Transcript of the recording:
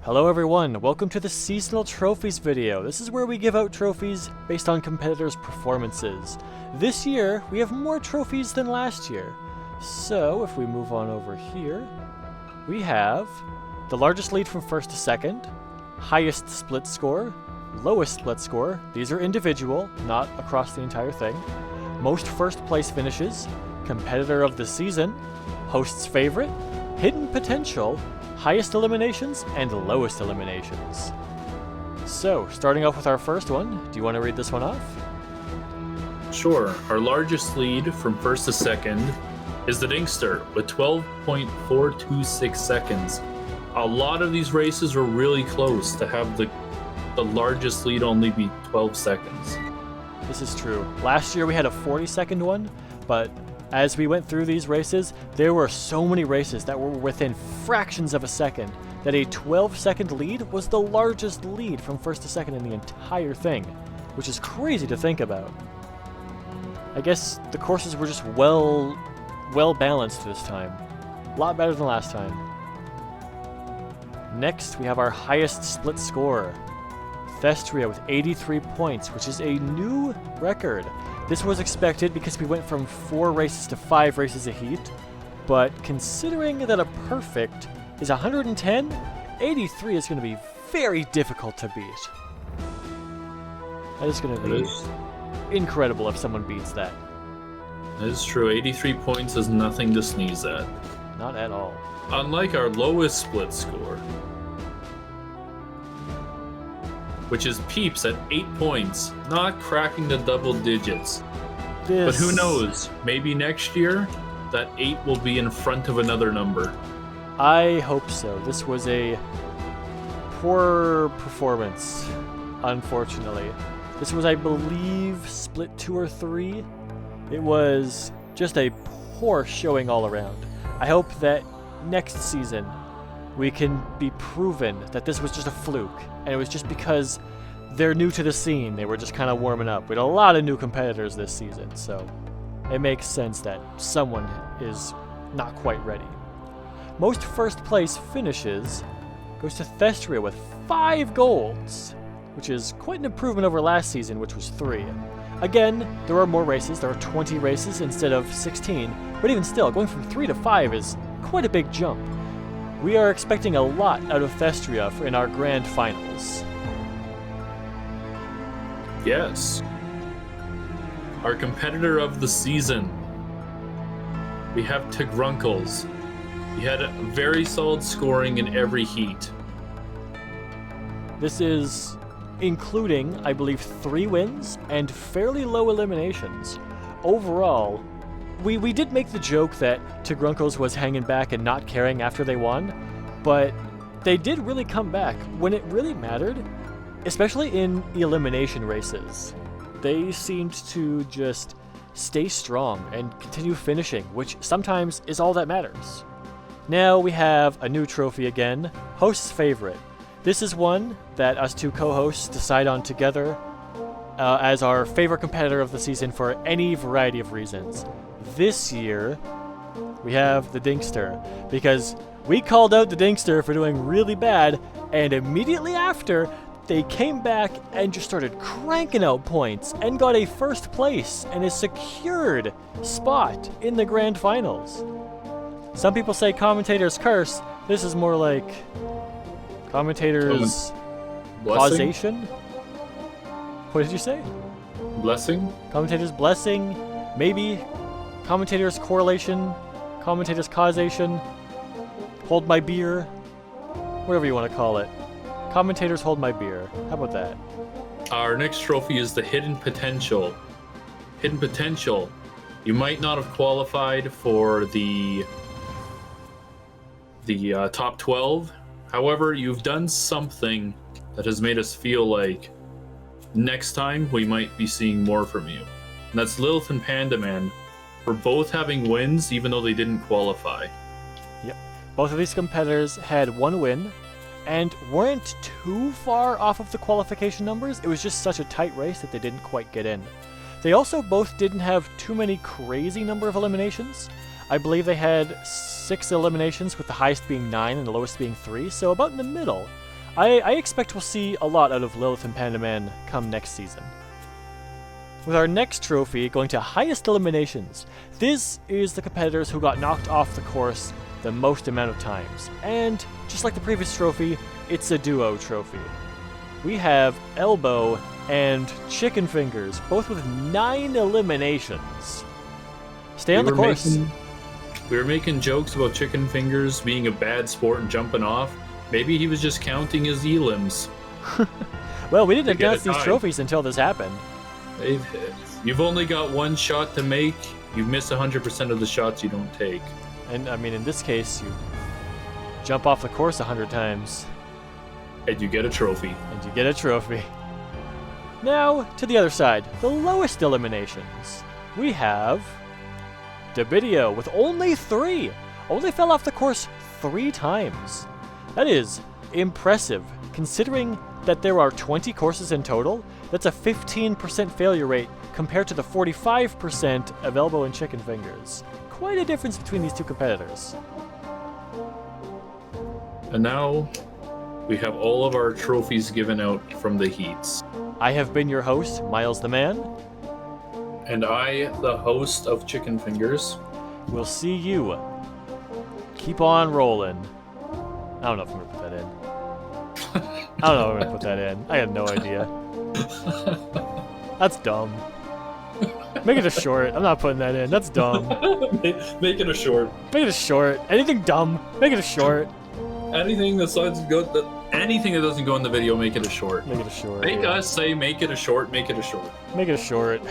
Hello everyone, welcome to the Seasonal Trophies video. This is where we give out trophies based on competitors' performances. This year, we have more trophies than last year. So, if we move on over here, we have the largest lead from first to second, highest split score, lowest split score, these are individual, not across the entire thing, most first place finishes, competitor of the season, host's favorite, hidden potential, highest eliminations, and lowest eliminations. So, starting off with our first one, do you want to read this one off? Sure. Our largest lead from first to second is the Dinkster with 12.426 seconds. A lot of these races were really close to have the largest lead only be 12 seconds. This is true. Last year we had a 40-second one, but as we went through these races, there were so many races that were within fractions of a second that a 12-second lead was the largest lead from first to second in the entire thing, which is crazy to think about. I guess the courses were just well balanced this time. A lot better than last time. Next, we have our highest split score. Thestria with 83 points, which is a new record. This was expected because we went from 4 races to 5 races a heat, but considering that a perfect is 110, 83 is going to be very difficult to beat. That is going to be incredible if someone beats that. That is true. 83 points is nothing to sneeze at. Not at all. Unlike our lowest split score, which is Peeps at 8 points, not cracking the double digits. But who knows? Maybe next year, that 8 will be in front of another number. I hope so. This was a poor performance, unfortunately. This was, I believe, split 2 or 3. It was just a poor showing all around. I hope that next season we can be proven that this was just a fluke, and it was just because they're new to the scene. They were just kind of warming up. We had a lot of new competitors this season, so it makes sense that someone is not quite ready. Most first place finishes goes to Thestria with 5 golds, which is quite an improvement over last season, which was 3. Again, there are more races. There are 20 races instead of 16, but even still, going from 3 to 5 is quite a big jump. We are expecting a lot out of Thestria in our grand finals. Yes. Our competitor of the season, we have Tigrunkles. He had a very solid scoring in every heat. This is including, I believe, 3 wins and fairly low eliminations. Overall, we did make the joke that Tigrunkles was hanging back and not caring after they won, but they did really come back when it really mattered, especially in elimination races. They seemed to just stay strong and continue finishing, which sometimes is all that matters. Now we have a new trophy again, Host's Favorite. This is one that us 2 co-hosts decide on together as our favorite competitor of the season for any variety of reasons. This year, we have the Dinkster, because we called out the Dinkster for doing really bad, and immediately after, they came back and just started cranking out points and got a first place and a secured spot in the grand finals. Some people say commentators curse. This is more like commentators' causation. What did you say? Blessing? Commentators' blessing, maybe. Commentators' correlation, commentators' causation. Hold my beer, whatever you want to call it. Commentators hold my beer. How about that? Our next trophy is the Hidden Potential. Hidden Potential. You might not have qualified for the top 12. However, you've done something that has made us feel like next time we might be seeing more from you. And that's Lilith and Panda Man, for both having wins even though they didn't qualify. Yep. Both of these competitors had 1 win and weren't too far off of the qualification numbers. It was just such a tight race that they didn't quite get in. They also both didn't have too many crazy number of eliminations. I believe they had 6 eliminations, with the highest being 9 and the lowest being 3, so about in the middle. I expect we'll see a lot out of Lilith and Panda Man come next season. With our next trophy going to highest eliminations, this is the competitors who got knocked off the course the most amount of times. And just like the previous trophy, it's a duo trophy. We have Elbow and Chicken Fingers, both with 9 eliminations. Stay on the course. We were making jokes about Chicken Fingers being a bad sport and jumping off. Maybe he was just counting his elims. Well, we didn't announce these trophies until this happened. You've only got one shot to make. You miss 100% of the shots you don't take. And I mean, in this case, you jump off the course 100 times. And you get a trophy. And you get a trophy. Now, to the other side, the lowest eliminations. We have Dabidio with only 3. Only fell off the course 3 times. That is impressive, considering that there are 20 courses in total. That's a 15% failure rate compared to the 45% of Elbow and Chicken Fingers. Quite a difference between these two competitors. And now we have all of our trophies given out from the heats. I have been your host, Miles the Man. And I, the host of Chicken Fingers. We'll see you. Keep on rolling. I don't know if I'm gonna put that in. I don't know if I'm gonna put that in. I had no idea. That's dumb. Make it a short. I'm not putting that in. That's dumb. Make it a short. Make it a short. Anything dumb, make it a short. Anything that doesn't go in the video, make it a short. Make it a short. Make us say make it a short, make it a short. Make it a short.